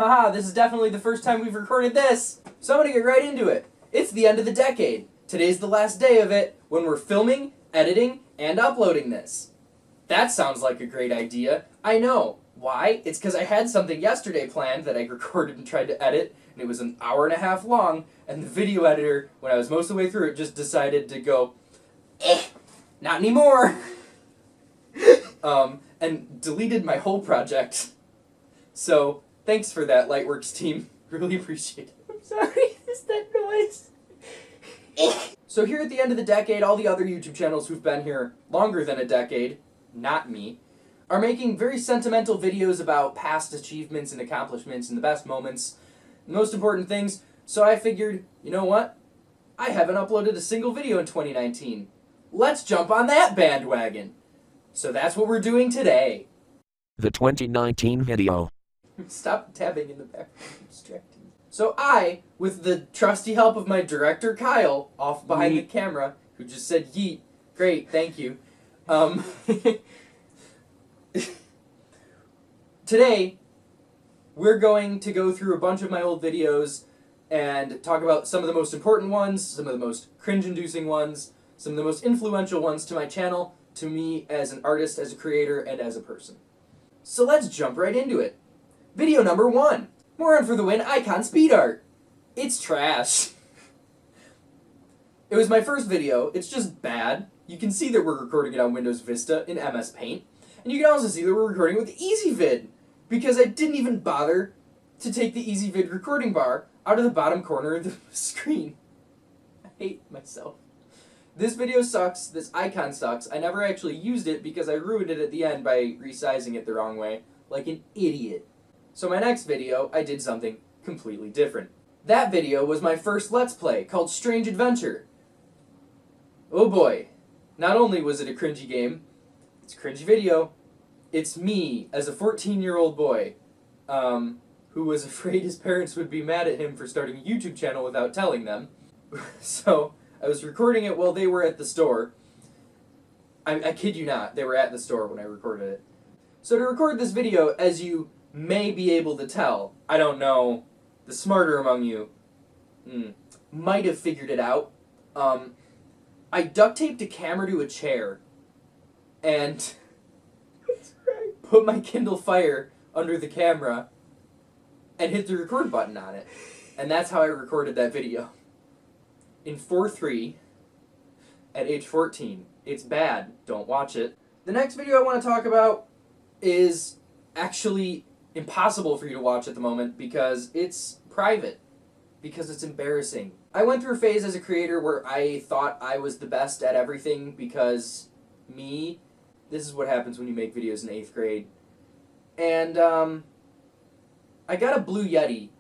Haha, this is definitely the first time we've recorded this. So I'm gonna get right into it. It's the end of the decade. Today's the last day of it when we're filming, editing, and uploading this. That sounds like a great idea. I know. Why? It's because I had something yesterday planned that I recorded and tried to edit, and it was an hour and a half long, and the video editor, when I was most of the way through it, just decided to go, not anymore, and deleted my whole project. So, thanks for that, Lightworks team. Really appreciate it. I'm sorry, is that noise? So here at the end of the decade, all the other YouTube channels who've been here longer than a decade, not me, are making very sentimental videos about past achievements and accomplishments and the best moments, the most important things, so I figured, you know what? I haven't uploaded a single video in 2019. Let's jump on that bandwagon. So that's what we're doing today. The 2019 video. Stop tabbing in the background, it's distracting. So I, with the trusty help of my director Kyle, off behind the camera, who just said yeet, great, thank you. Today, we're going to go through a bunch of my old videos and talk about some of the most important ones, some of the most cringe-inducing ones, some of the most influential ones to my channel, to me as an artist, as a creator, and as a person. So let's jump right into it. Video number 1. Moron for the win, icon speed art. It's trash. It was my first video. It's just bad. You can see that we're recording it on Windows Vista in MS Paint. And you can also see that we're recording with EasyVid, because I didn't even bother to take the EasyVid recording bar out of the bottom corner of the screen. I hate myself. This video sucks, this icon sucks. I never actually used it because I ruined it at the end by resizing it the wrong way, like an idiot. So my next video, I did something completely different. That video was my first Let's Play, called Strange Adventure. Oh boy. Not only was it a cringy game, it's a cringy video, it's me as a 14-year-old boy, who was afraid his parents would be mad at him for starting a YouTube channel without telling them. So, I was recording it while they were at the store. I kid you not, they were at the store when I recorded it. So to record this video, as you may be able to tell, I don't know, the smarter among you might have figured it out. I duct taped a camera to a chair and put my Kindle Fire under the camera and hit the record button on it. And that's how I recorded that video. In 4:3 at age 14. It's bad. Don't watch it. The next video I want to talk about is actually impossible for you to watch at the moment because it's private. Because it's embarrassing. I went through a phase as a creator where I thought I was the best at everything because me, this is what happens when you make videos in 8th grade. And I got a Blue Yeti.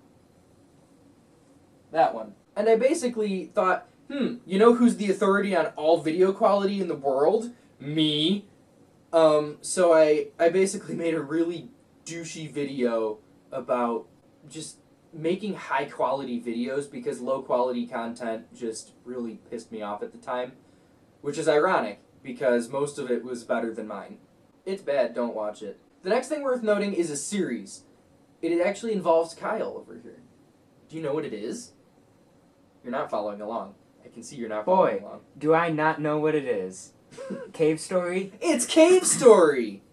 That one. And I basically thought, you know who's the authority on all video quality in the world? Me. So I basically made a really douchey video about just making high quality videos because low quality content just really pissed me off at the time. Which is ironic, because most of it was better than mine. It's bad, don't watch it. The next thing worth noting is a series. It actually involves Kyle over here. Do you know what it is? You're not following along. I can see you're not following along. Do I not know what it is? Cave Story? It's Cave Story!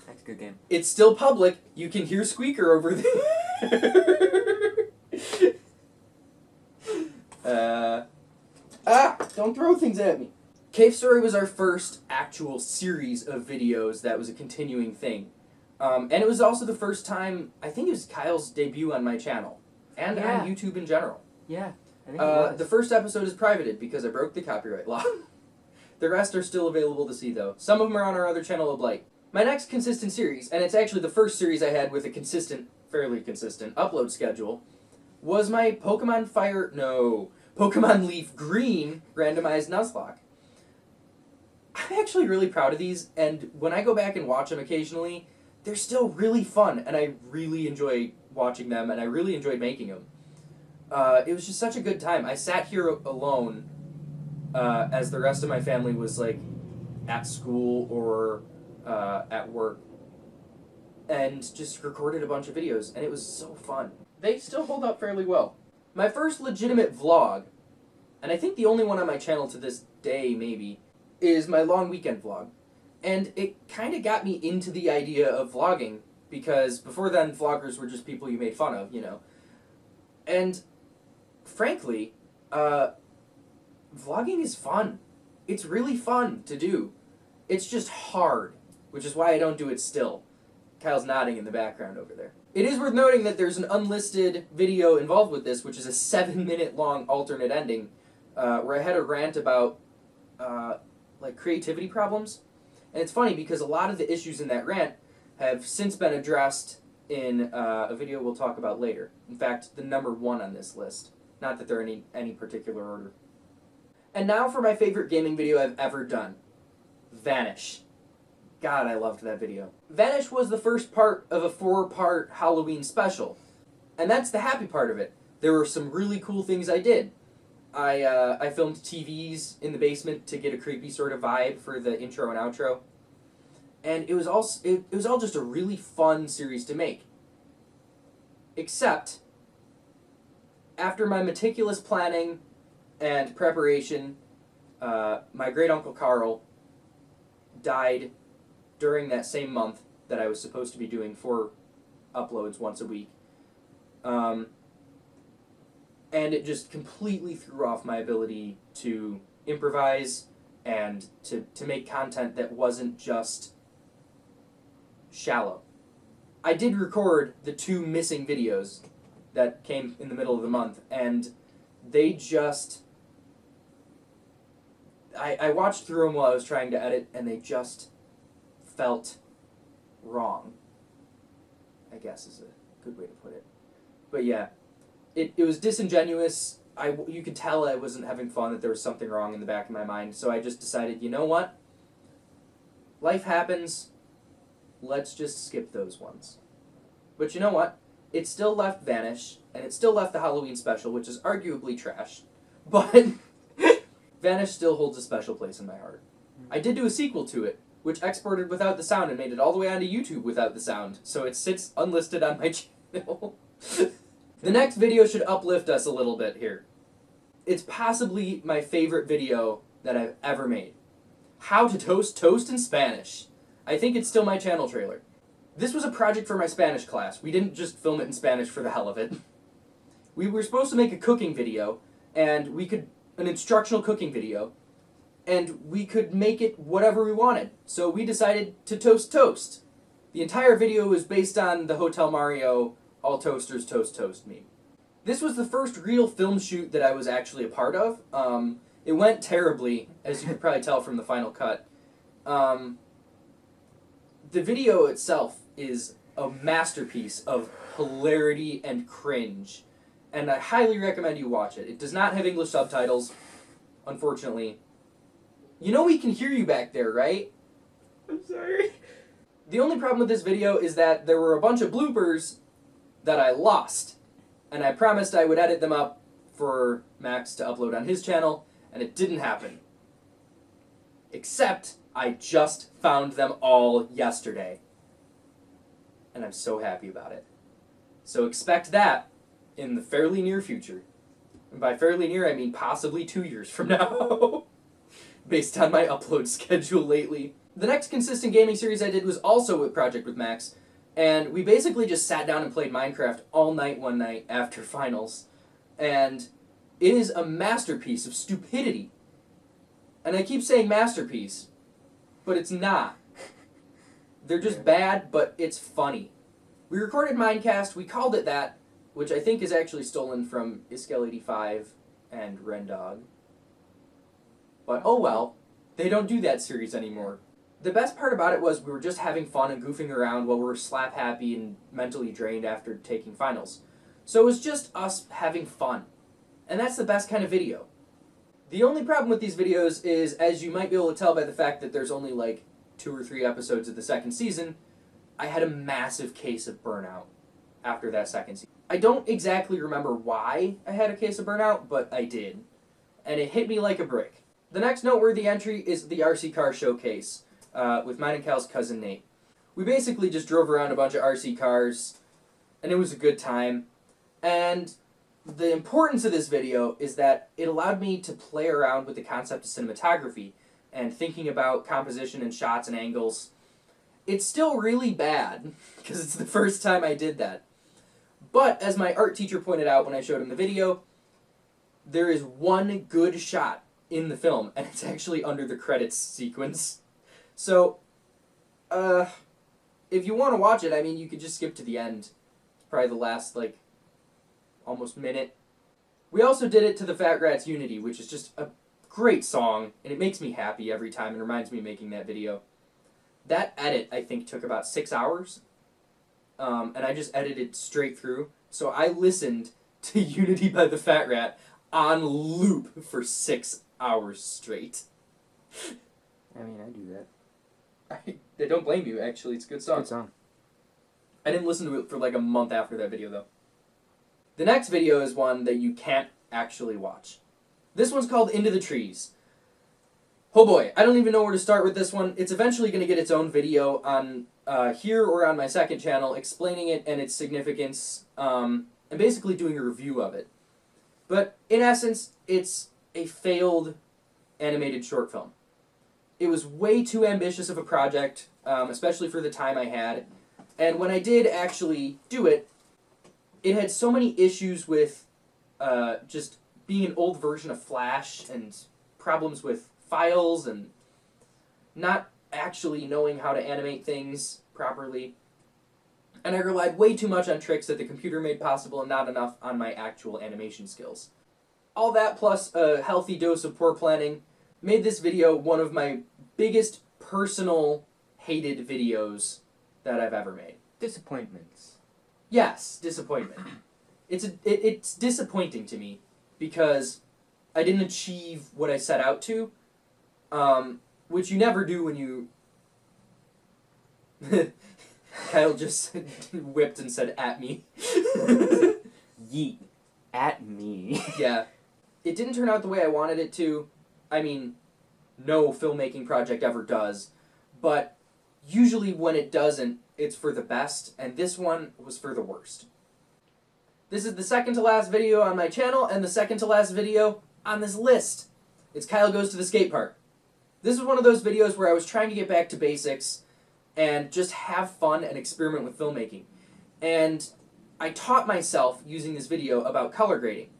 That's a good game. It's still public. You can hear Squeaker over there. Don't throw things at me. Cave Story was our first actual series of videos that was a continuing thing. And it was also the first time, I think it was Kyle's debut on my channel. And on YouTube in general. Yeah, I think it was. The first episode is privated because I broke the copyright law. The rest are still available to see though. Some of them are on our other channel of Blight. My next consistent series, and it's actually the first series I had with a consistent, fairly consistent, upload schedule, was my Pokemon Leaf Green randomized Nuzlocke. I'm actually really proud of these, and when I go back and watch them occasionally, they're still really fun, and I really enjoy watching them, and I really enjoyed making them. It was just such a good time. I sat here alone as the rest of my family was like at school or at work. and just recorded a bunch of videos, and it was so fun. They still hold up fairly well. My first legitimate vlog, and I think the only one on my channel to this day maybe, is my long weekend vlog. And it kind of got me into the idea of vlogging, because before then vloggers were just people you made fun of, you know. And frankly, vlogging is fun. It's really fun to do. It's just hard, which is why I don't do it still. Kyle's nodding in the background over there. It is worth noting that there's an unlisted video involved with this, which is a 7-minute long alternate ending, where I had a rant about like creativity problems. And it's funny because a lot of the issues in that rant have since been addressed in a video we'll talk about later. In fact, the number 1 on this list. Not that they're in any particular order. And now for my favorite gaming video I've ever done. Vanish. God, I loved that video. Vanish was the first part of a 4-part Halloween special. And that's the happy part of it. There were some really cool things I did. I filmed TVs in the basement to get a creepy sort of vibe for the intro and outro. And it was all just a really fun series to make. Except, after my meticulous planning and preparation, my great uncle Carl died during that same month that I was supposed to be doing 4 uploads once a week. And it just completely threw off my ability to improvise and to make content that wasn't just shallow. I did record the 2 missing videos that came in the middle of the month, and they just... I watched through them while I was trying to edit, and they just felt wrong, I guess is a good way to put it. But yeah, it was disingenuous. You could tell I wasn't having fun, that there was something wrong in the back of my mind, so I just decided, you know what? Life happens, let's just skip those ones. But you know what? It still left Vanish, and it still left the Halloween special, which is arguably trash, but Vanish still holds a special place in my heart. I did do a sequel to it, which exported without the sound and made it all the way onto YouTube without the sound, so it sits unlisted on my channel. The next video should uplift us a little bit here. It's possibly my favorite video that I've ever made. How to toast in Spanish. I think it's still my channel trailer. This was a project for my Spanish class. We didn't just film it in Spanish for the hell of it. We were supposed to make a cooking video, and an instructional cooking video, and we could make it whatever we wanted. So we decided to toast. The entire video was based on the Hotel Mario all toasters toast meme. This was the first real film shoot that I was actually a part of. It went terribly, as you could probably tell from the final cut. The video itself is a masterpiece of hilarity and cringe, and I highly recommend you watch it. It does not have English subtitles, unfortunately. You know we can hear you back there, right? I'm sorry. The only problem with this video is that there were a bunch of bloopers that I lost, and I promised I would edit them up for Max to upload on his channel, and it didn't happen. Except I just found them all yesterday, and I'm so happy about it. So expect that in the fairly near future. And by fairly near, I mean possibly 2 years from now, based on my upload schedule lately. The next consistent gaming series I did was also a project with Max, and we basically just sat down and played Minecraft all night one night after finals, and it is a masterpiece of stupidity. And I keep saying masterpiece, but it's not. They're just bad, but it's funny. We recorded Minecast, we called it that, which I think is actually stolen from Iskel85 and Rendog. But oh well, they don't do that series anymore. The best part about it was we were just having fun and goofing around while we were slap happy and mentally drained after taking finals. So it was just us having fun. And that's the best kind of video. The only problem with these videos is, as you might be able to tell by the fact that there's only like 2 or 3 episodes of the second season, I had a massive case of burnout after that second season. I don't exactly remember why I had a case of burnout, but I did. And it hit me like a brick. The next noteworthy entry is the RC Car Showcase, with mine and Cal's cousin Nate. We basically just drove around a bunch of RC cars, and it was a good time. And the importance of this video is that it allowed me to play around with the concept of cinematography and thinking about composition and shots and angles. It's still really bad, because it's the first time I did that. But, as my art teacher pointed out when I showed him the video, there is one good shot in the film, and it's actually under the credits sequence. So, if you want to watch it, I mean, you could just skip to the end. It's probably the last, like, almost minute. We also did it to the Fat Grats Unity, which is just a great song, and it makes me happy every time and reminds me of making that video. That edit, I think, took about 6 hours, and I just edited straight through. So I listened to Unity by the Fat Rat on loop for 6 hours straight. I mean, I do that. I don't blame you, actually. It's a good song. Good song. I didn't listen to it for like a month after that video, though. The next video is one that you can't actually watch. This one's called Into the Trees. Oh boy, I don't even know where to start with this one. It's eventually going to get its own video on here or on my second channel explaining it and its significance, and basically doing a review of it. But in essence, it's a failed animated short film. It was way too ambitious of a project, especially for the time I had. And when I did actually do it, it had so many issues with just being an old version of Flash and problems with files and not actually knowing how to animate things properly. And I relied way too much on tricks that the computer made possible and not enough on my actual animation skills. All that plus a healthy dose of poor planning made this video one of my biggest personal hated videos that I've ever made. Disappointments. Yes, disappointment. It's disappointing to me because I didn't achieve what I set out to, which you never do when you... Kyle just whipped and said, "At me." Yeet. At me. Yeah. It didn't turn out the way I wanted it to. I mean, no filmmaking project ever does. But usually when it doesn't, it's for the best, and this one was for the worst. This is the second to last video on my channel, and the second to last video on this list. It's Kyle Goes to the Skate Park. This is one of those videos where I was trying to get back to basics and just have fun and experiment with filmmaking. And I taught myself using this video about color grading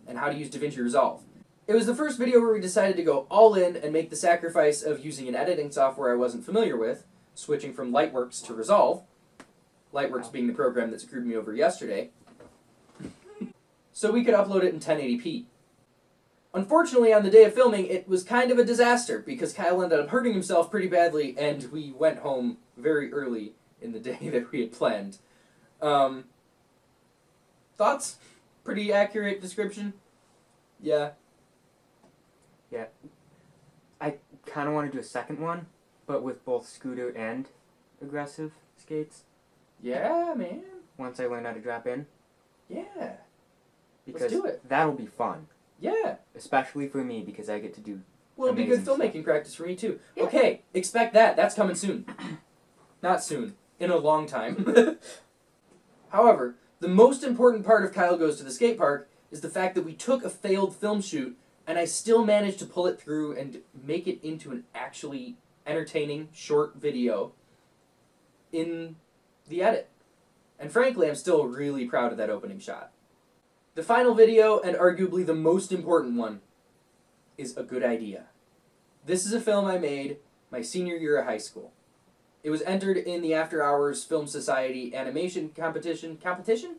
and how to use DaVinci Resolve. It was the first video where we decided to go all in and make the sacrifice of using an editing software I wasn't familiar with, switching from Lightworks to Resolve, Lightworks being the program that screwed me over yesterday, so we could upload it in 1080p. Unfortunately, on the day of filming, it was kind of a disaster because Kyle ended up hurting himself pretty badly and we went home very early in the day that we had planned. Thoughts? Pretty accurate description? Yeah. Yeah. I kind of want to do a second one, but with both scooter and aggressive skates. Yeah, man. Once I learn how to drop in. Yeah. Because Let's do it. that'll be fun. Yeah. Especially for me because I get to do Well, it'll be good amazing filmmaking practice for me, too. Yeah. Okay, expect that. That's coming soon. Not soon. In a long time. However, the most important part of Kyle Goes to the Skate Park is the fact that we took a failed film shoot and I still managed to pull it through and make it into an actually entertaining short video in the edit. And frankly, I'm still really proud of that opening shot. The final video, and arguably the most important one, is A Good Idea. This is a film I made my senior year of high school. It was entered in the After Hours Film Society animation competition. Competition?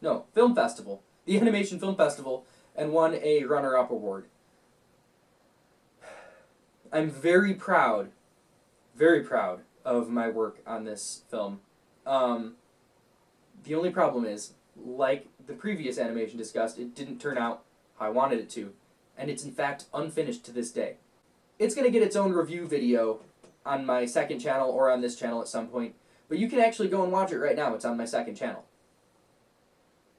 No, film festival. The Animation Film Festival, and won a runner-up award. I'm very proud of my work on this film. The only problem is, like the previous animation discussed, it didn't turn out how I wanted it to, and it's in fact unfinished to this day. It's going to get its own review video on my second channel or on this channel at some point, but you can actually go and watch it right now. It's on my second channel.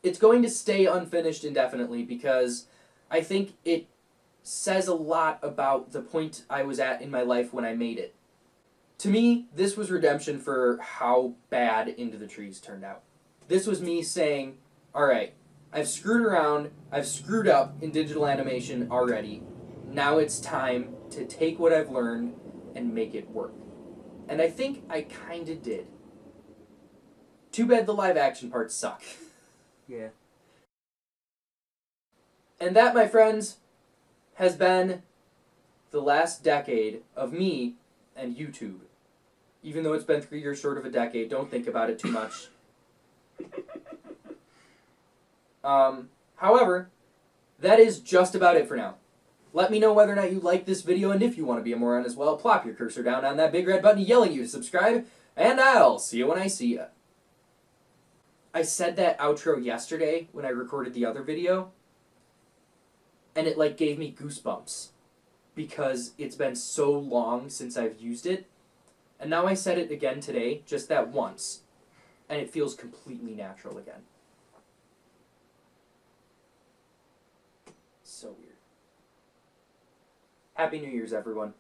It's going to stay unfinished indefinitely because I think it says a lot about the point I was at in my life when I made it. To me, this was redemption for how bad Into the Trees turned out. This was me saying, alright, I've screwed around, I've screwed up in digital animation already. Now it's time to take what I've learned and make it work. And I think I kinda did. Too bad the live action parts suck. Yeah. And that, my friends, has been the last decade of me and YouTube. Even though it's been 3 years short of a decade, don't think about it too much. However, that is just about it for now. Let me know whether or not you like this video, and if you want to be a moron as well, plop your cursor down on that big red button yelling you to subscribe, and I'll see you when I see ya. I said that outro yesterday when I recorded the other video, and it like gave me goosebumps because it's been so long since I've used it, and now I said it again today, just that once, and it feels completely natural again. So weird. Happy New Year's, everyone.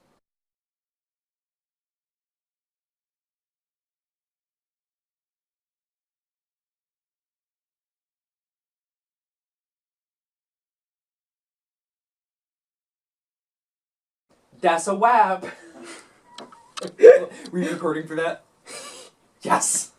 That's a wrap. Were you recording for that? Yes.